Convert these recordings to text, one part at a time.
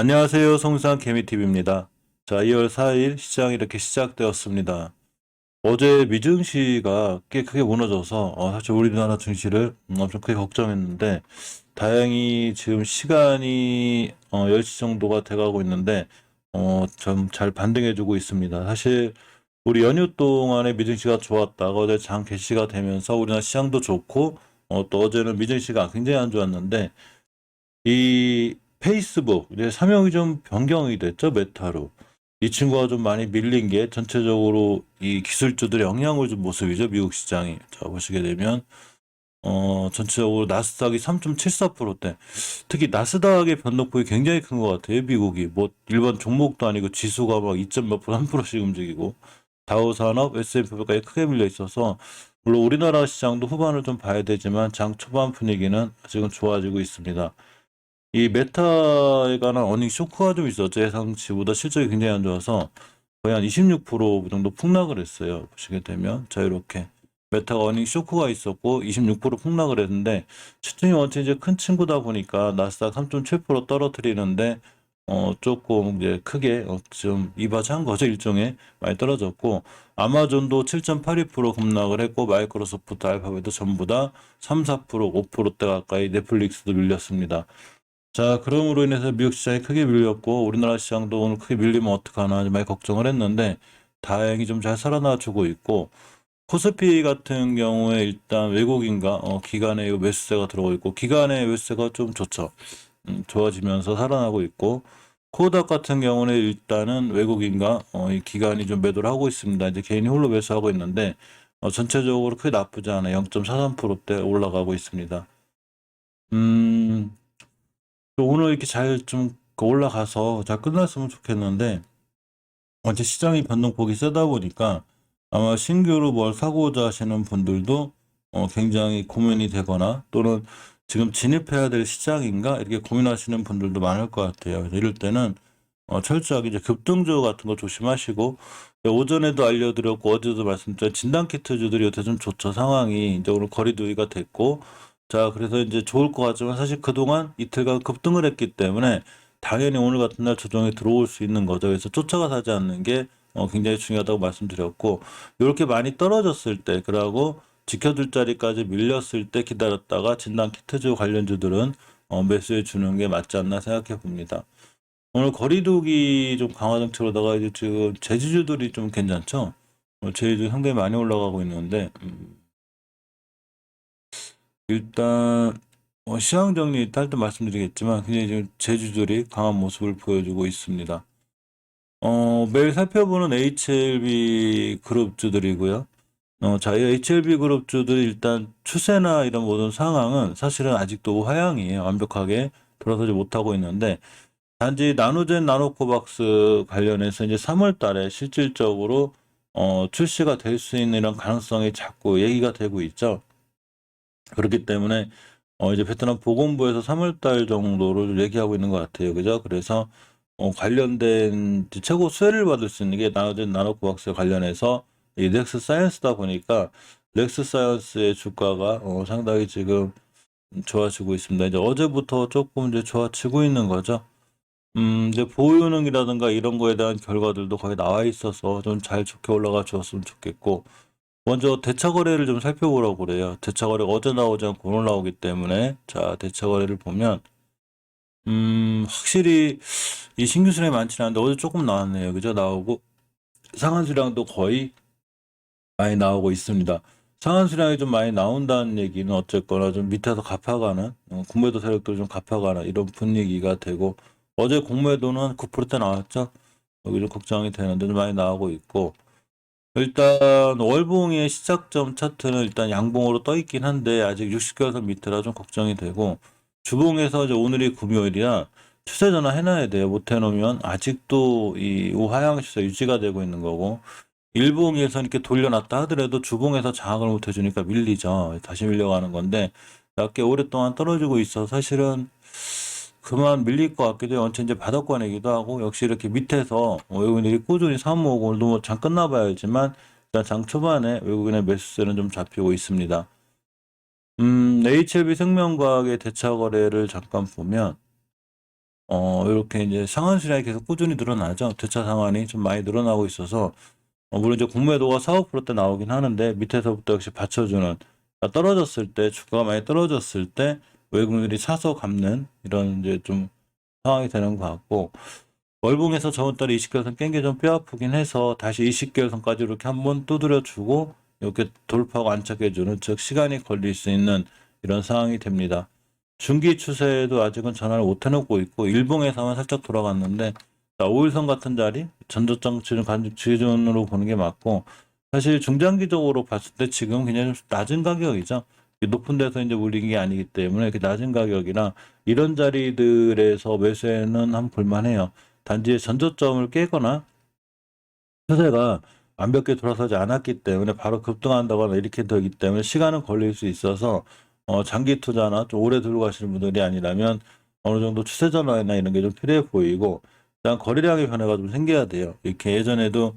안녕하세요. 송산 개미TV입니다. 자, 2월 4일 시장이 이렇게 시작되었습니다. 어제 미증시가 꽤 크게 무너져서 사실 우리나라 증시를 엄청 크게 걱정했는데 다행히 지금 시간이 10시 정도가 돼가고 있는데 좀 잘 반등해주고 있습니다. 사실 우리 연휴 동안에 미증시가 좋았다가 어제 장 개시가 되면서 우리나라 시장도 좋고 또 어제는 미증시가 굉장히 안 좋았는데 이 페이스북 이제 사명이 좀 변경이 됐죠, 메타로. 이 친구가 좀 많이 밀린 게 전체적으로 이 기술주들의 영향을 준 모습이죠, 미국 시장이. 자, 보시게 되면 전체적으로 나스닥이 3.74%대. 특히 나스닥의 변동폭이 굉장히 큰 것 같아요, 미국이. 뭐 일반 종목도 아니고 지수가 막 2몇 프로, 3%씩 움직이고 다우산업, S&P까지 크게 밀려 있어서 물론 우리나라 시장도 후반을 좀 봐야 되지만 장 초반 분위기는 아직은 좋아지고 있습니다. 이 메타에 관한 어닝 쇼크가 좀 있었죠. 예상치보다 실적이 굉장히 안 좋아서 거의 한 26% 정도 폭락을 했어요. 보시게 되면 자 이렇게 메타가 어닝 쇼크가 있었고 26% 폭락을 했는데 시총이 원체 이제 큰 친구다 보니까 나스닥 3.7% 떨어뜨리는데 조금 이제 크게 좀 이바지한 거죠. 일종의 많이 떨어졌고 아마존도 7.82% 급락을 했고 마이크로소프트, 알파벳도 전부 다 3, 4%, 5%대 가까이 넷플릭스도 밀렸습니다. 자, 그럼으로 인해서 미국 시장이 크게 밀렸고 우리나라 시장도 오늘 크게 밀리면 어떡하나 많이 걱정을 했는데 다행히 좀 잘 살아나주고 있고 코스피 같은 경우에 일단 외국인과 기관의 매수세가 들어오고 있고 기관의 매수세가 좀 좋죠. 좋아지면서 살아나고 있고 코닥 같은 경우는 일단은 외국인과 이 기관이 좀 매도를 하고 있습니다. 이제 개인이 홀로 매수하고 있는데 전체적으로 크게 나쁘지 않아요. 0.43%대 올라가고 있습니다. 음, 또 오늘 이렇게 잘 좀 올라가서 잘 끝났으면 좋겠는데 어제 시장이 변동폭이 세다 보니까 아마 신규로 뭘 사고자 하시는 분들도 굉장히 고민이 되거나 또는 지금 진입해야 될 시장인가 이렇게 고민하시는 분들도 많을 것 같아요. 그래서 이럴 때는 철저하게 이제 급등주 같은 거 조심하시고 오전에도 알려드렸고 어제도 말씀드린 진단키트주들이 요새 좀 좋죠. 상황이 이제 오늘 거리두기가 됐고 자 그래서 이제 좋을 것 같지만 사실 그동안 이틀간 급등을 했기 때문에 당연히 오늘 같은 날 조정이 들어올 수 있는 거죠. 그래서 쫓아가 사지 않는 게 굉장히 중요하다고 말씀드렸고 이렇게 많이 떨어졌을 때 그러고 지켜줄 자리까지 밀렸을 때 기다렸다가 진단키트주 관련주들은 매수해 주는 게 맞지 않나 생각해 봅니다. 오늘 거리두기 좀 강화 정책으로다가 이제 지금 제주주들이 좀 괜찮죠? 제주도 상당히 많이 올라가고 있는데 일단 시황 정리 딸 때 말씀드리겠지만 굉장히 지금 제주들이 강한 모습을 보여주고 있습니다. 매일 살펴보는 HLB 그룹주들이고요. 자, 이 HLB 그룹주들이 일단 추세나 이런 모든 상황은 사실은 아직도 하향이에요. 완벽하게 돌아서지 못하고 있는데 단지 나노젠 나노코박스 관련해서 이제 3월 달에 실질적으로 출시가 될 수 있는 이런 가능성이 자꾸 얘기가 되고 있죠. 그렇기 때문에 이제 베트남 보건부에서 3월 달 정도를 얘기하고 있는 것 같아요. 그죠? 그래서 관련된 이제 최고 수혜를 받을 수 있는 게 나노젠 나노코박스 관련해서 이 넥스 사이언스다 보니까 넥스 사이언스의 주가가 상당히 지금 좋아지고 있습니다. 이제 어제부터 조금 이제 좋아지고 있는 거죠. 이제 보유능이라든가 이런 거에 대한 결과들도 거의 나와 있어서 좀 잘 좋게 올라가 주었으면 좋겠고, 먼저 대차 거래를 좀 살펴보라고 그래요. 대차 거래가 어제 나오지 않고 오늘 나오기 때문에, 자, 대차 거래를 보면, 확실히 이 신규 수량이 많지는 않은데 어제 조금 나왔네요. 그죠? 나오고, 상한 수량도 거의 많이 나오고 있습니다. 상한 수량이 좀 많이 나온다는 얘기는 어쨌거나 좀 밑에서 갚아가는 공매도 세력들 좀 갚아가는 이런 분위기가 되고 어제 공매도는 9%대 나왔죠. 여기 좀 걱정이 되는데 좀 많이 나오고 있고 일단 월봉의 시작점 차트는 일단 양봉으로 떠 있긴 한데 아직 60개선 밑이라 좀 걱정이 되고 주봉에서 이제 오늘이 금요일이라 추세 전환 해놔야 돼요. 못 해놓으면 아직도 이 우하향 추세 유지가 되고 있는 거고 일봉에서 이렇게 돌려놨다 하더라도 주봉에서 장악을 못 해주니까 밀리죠. 다시 밀려가는 건데 몇 개 오랫동안 떨어지고 있어 사실은 그만 밀릴 것 같기도 해요. 언제 이제 바닥권이기도 하고 역시 이렇게 밑에서 외국인들이 꾸준히 사모으고 오늘도 뭐장 끝나봐야지만 일단 장 초반에 외국인의 매수세는 좀 잡히고 있습니다. HLB 생명과학의 대차 거래를 잠깐 보면 이렇게 이제 상한 수량이 계속 꾸준히 늘어나죠. 대차 상한이 좀 많이 늘어나고 있어서 물론 이제 공매도가 4~5%대 나오긴 하는데 밑에서부터 역시 받쳐주는 떨어졌을 때 주가가 많이 떨어졌을 때 외국인들이 사서 갚는 이런 이제 좀 상황이 되는 것 같고 월봉에서 저번 달에 20개월선 깬 게 좀 뼈아프긴 해서 다시 20개월선까지 이렇게 한번 두드려주고 이렇게 돌파하고 안착해주는 즉 시간이 걸릴 수 있는 이런 상황이 됩니다. 중기 추세도 아직은 전환을 못 해놓고 있고 일봉에서만 살짝 돌아갔는데 5일선 같은 자리 전저점 지지존으로 보는 게 맞고 사실 중장기적으로 봤을 때 지금 굉장히 좀 낮은 가격이죠. 높은 데서 이제 물린 게 아니기 때문에 이렇게 낮은 가격이나 이런 자리들에서 매수에는 한번 볼만해요. 단지 전저점을 깨거나 추세가 완벽히 돌아서지 않았기 때문에 바로 급등한다거나 이렇게 되기 때문에 시간은 걸릴 수 있어서 장기 투자나 좀 오래 들고 가시는 분들이 아니라면 어느 정도 추세 전환이나 이런 게 좀 필요해 보이고 일단 거래량의 변화가 좀 생겨야 돼요. 이렇게 예전에도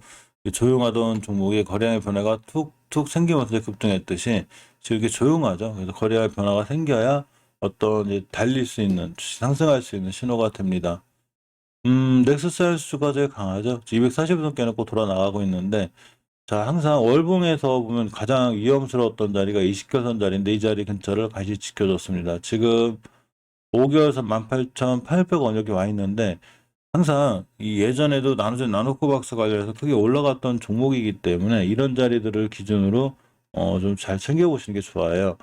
조용하던 종목의 거래량의 변화가 툭툭 생기면서 급등했듯이 지금 이렇게 조용하죠. 그래서 거래량의 변화가 생겨야 어떤 이제 달릴 수 있는 상승할 수 있는 신호가 됩니다. 넥스사이언스가 제일 강하죠. 240선 깨놓고 돌아 나가고 있는데 자 항상 월봉에서 보면 가장 위험스러웠던 자리가 20개선 자리인데 이 자리 근처를 다시 지켜줬습니다. 지금 5개월선 18,800원 여기 와 있는데 항상 이 예전에도 나노코박스 관련해서 크게 올라갔던 종목이기 때문에 이런 자리들을 기준으로 좀 잘 챙겨보시는 게 좋아요.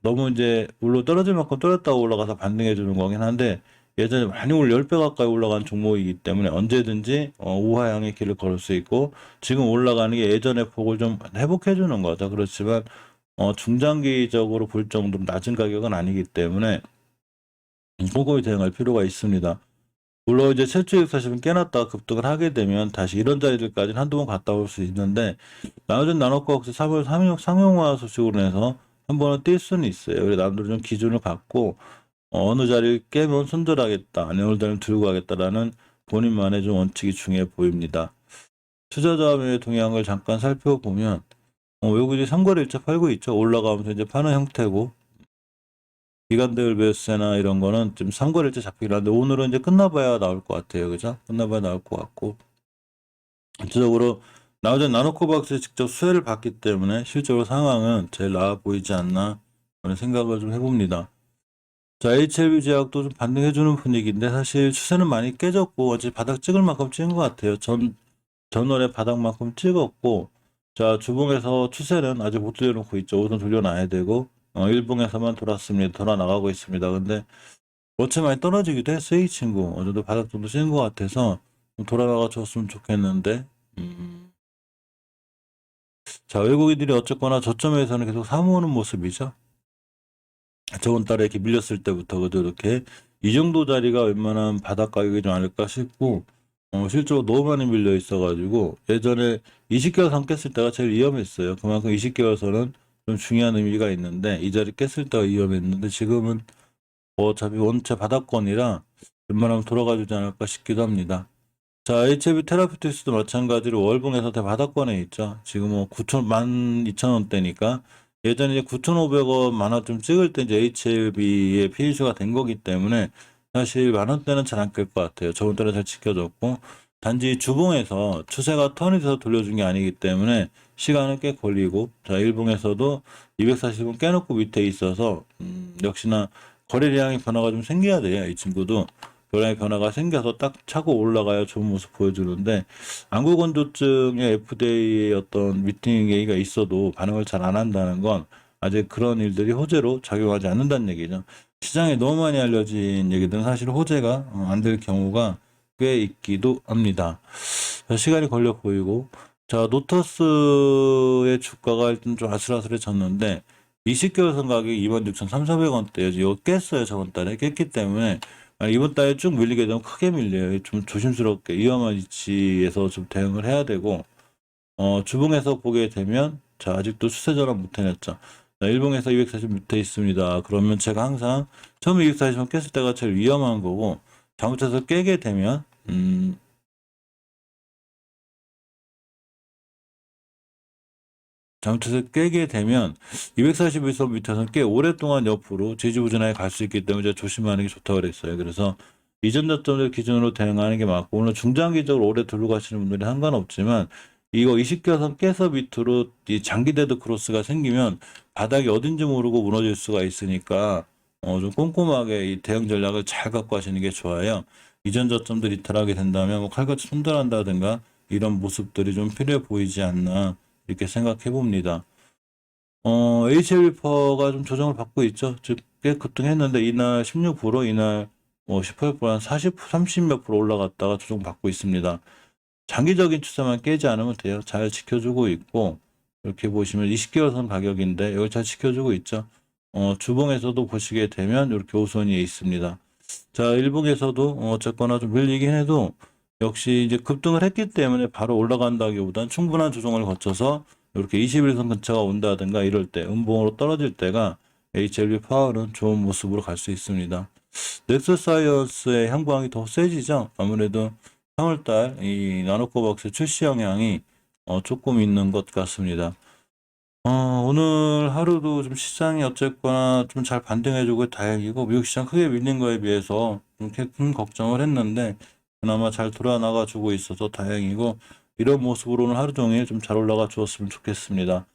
너무 이제 물론 떨어질 만큼 떨어졌다고 올라가서 반등해 주는 거긴 한데 예전에 많이 10배 가까이 올라간 종목이기 때문에 언제든지 우하향의 길을 걸을 수 있고 지금 올라가는 게 예전의 폭을 좀 회복해 주는 거죠. 그렇지만 중장기적으로 볼 정도로 낮은 가격은 아니기 때문에 꼼꼼히 대응할 필요가 있습니다. 물론 이제 최초의 사실은 깨놨다가 급등을 하게 되면 다시 이런 자리들까지는 한두 번 갔다 올 수 있는데 나머지는 나노코박스 3월 상용화 소식으로 해서 한 번은 뛸 수는 있어요. 그래서 남들 좀 기준을 갖고 어느 자리를 깨면 손절하겠다, 아니 어느 자리를 들고 가겠다라는 본인만의 좀 원칙이 중요해 보입니다. 투자자의 동향을 잠깐 살펴보면 외국인이 삼거래일자 팔고 있죠. 올라가면서 이제 파는 형태고 기관들 매수세나 이런 거는 좀 삼거래일자 잡히긴 하는데 오늘은 이제 끝나봐야 나올 것 같아요. 그죠? 끝나봐야 나올 것 같고 전체적으로 나오전 나노코박스에 직접 수혜를 받기 때문에 실제로 상황은 제일 나아 보이지 않나 그런 생각을 좀 해봅니다. 자, HLB 제약도 좀 반등해주는 분위기인데 사실 추세는 많이 깨졌고 어제 바닥 찍을 만큼 찍은 것 같아요. 전월에 바닥만큼 찍었고 자 주봉에서 추세는 아직 못 돌려놓고 있죠. 우선 돌려놔야 되고 일봉에서만 돌았습니다. 돌아 나가고 있습니다. 근데 어째 많이 떨어지기도 했어요. 이 친구 어느 정도 바닥 정도 찍은 것 같아서 돌아 나가 줬으면 좋겠는데 자 외국인들이 어쨌거나 저점에서는 계속 사모으는 모습이죠. 저번 달에 이렇게 밀렸을 때부터 그도 이렇게 이 정도 자리가 웬만한 바닥 가격이 좀 아닐까 싶고 실제로 너무 많이 밀려 있어가지고 예전에 20개월선 깼을 때가 제일 위험했어요. 그만큼 20개월선은 좀 중요한 의미가 있는데 이 자리 깼을 때가 위험했는데 지금은 어차피 원체 바닥권이라 웬만하면 돌아가주지 않을까 싶기도 합니다. 자, HB 테라피틱스도 마찬가지로 월봉에서 대바닥권에 있죠. 지금 뭐 12,000원대니까 예전에 이제 9,500원 만화좀 찍을 때 이제 HLB의 피니시가 된 거기 때문에 사실 만원대는 잘 안 깰 것 같아요. 저번 달에 잘 지켜줬고 단지 주봉에서 추세가 턴이 돼서 돌려준 게 아니기 때문에 시간은 꽤 걸리고 자 일봉에서도 240원 깨놓고 밑에 있어서 역시나 거래량의 변화가 좀 생겨야 돼요. 이 친구도 거래량의 변화가 생겨서 딱 차고 올라가야 좋은 모습 보여주는데 안구건조증의 FDA의 어떤 미팅 얘기가 있어도 반응을 잘 안 한다는 건 아직 그런 일들이 호재로 작용하지 않는다는 얘기죠. 시장에 너무 많이 알려진 얘기들은 사실 호재가 안 될 경우가 꽤 있기도 합니다. 시간이 걸려 보이고 자 노터스의 주가가 일단 좀 아슬아슬해졌는데 20개월선 가격이 26,300원대예요. 이거 깼어요. 저번 달에 깼기 때문에 이번 달에 쭉 밀리게 되면 크게 밀려요. 좀 조심스럽게 위험한 위치에서 좀 대응을 해야 되고 주봉에서 보게 되면 자 아직도 추세 전환 못 해냈죠. 자, 일봉에서 240 밑에 있습니다. 그러면 제가 항상 처음에 240원 깼을 때가 제일 위험한 거고 잘못해서 깨게 되면 잘못해서 깨게 되면 241선 밑에서는 꽤 오랫동안 옆으로 지지부진하게 갈 수 있기 때문에 조심하는 게 좋다고 그랬어요. 그래서 이전 저점을 기준으로 대응하는 게 맞고, 물론 중장기적으로 오래 들고 가시는 분들이 상관없지만, 이거 20개선 깨서 밑으로 이 장기 데드 크로스가 생기면 바닥이 어딘지 모르고 무너질 수가 있으니까, 좀 꼼꼼하게 이 대응 전략을 잘 갖고 하시는 게 좋아요. 이전 저점들 이탈하게 된다면 뭐 칼같이 손절한다든가 이런 모습들이 좀 필요해 보이지 않나 이렇게 생각해 봅니다. HL리퍼가 좀 조정을 받고 있죠. 즉, 꽤 급등했는데, 이날 16%, 이날 뭐 18%, 한 40, 30 몇 프로 올라갔다가 조정받고 있습니다. 장기적인 추세만 깨지 않으면 돼요. 잘 지켜주고 있고, 이렇게 보시면 20개월선 가격인데, 이걸 잘 지켜주고 있죠. 주봉에서도 보시게 되면 이렇게 호선이 있습니다. 자, 일봉에서도 어쨌거나 좀 밀리긴 해도, 역시 이제 급등을 했기 때문에 바로 올라간다기보단 충분한 조정을 거쳐서 이렇게 21선 근처가 온다든가 이럴 때 음봉으로 떨어질 때가 HLB 파월은 좋은 모습으로 갈 수 있습니다. 넥서사이언스의 향방이 더 세지죠. 아무래도 3월달 이 나노코박스 출시 영향이 조금 있는 것 같습니다. 오늘 하루도 좀 시장이 어쨌거나 좀 잘 반등해주고 다행이고, 미국 시장 크게 밀린 거에 비해서 좀 큰 걱정을 했는데 그나마 잘 돌아나가주고 있어서 다행이고, 이런 모습으로 오늘 하루 종일 좀 잘 올라가 주었으면 좋겠습니다.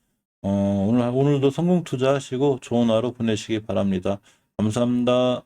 오늘도 성공 투자하시고 좋은 하루 보내시기 바랍니다. 감사합니다.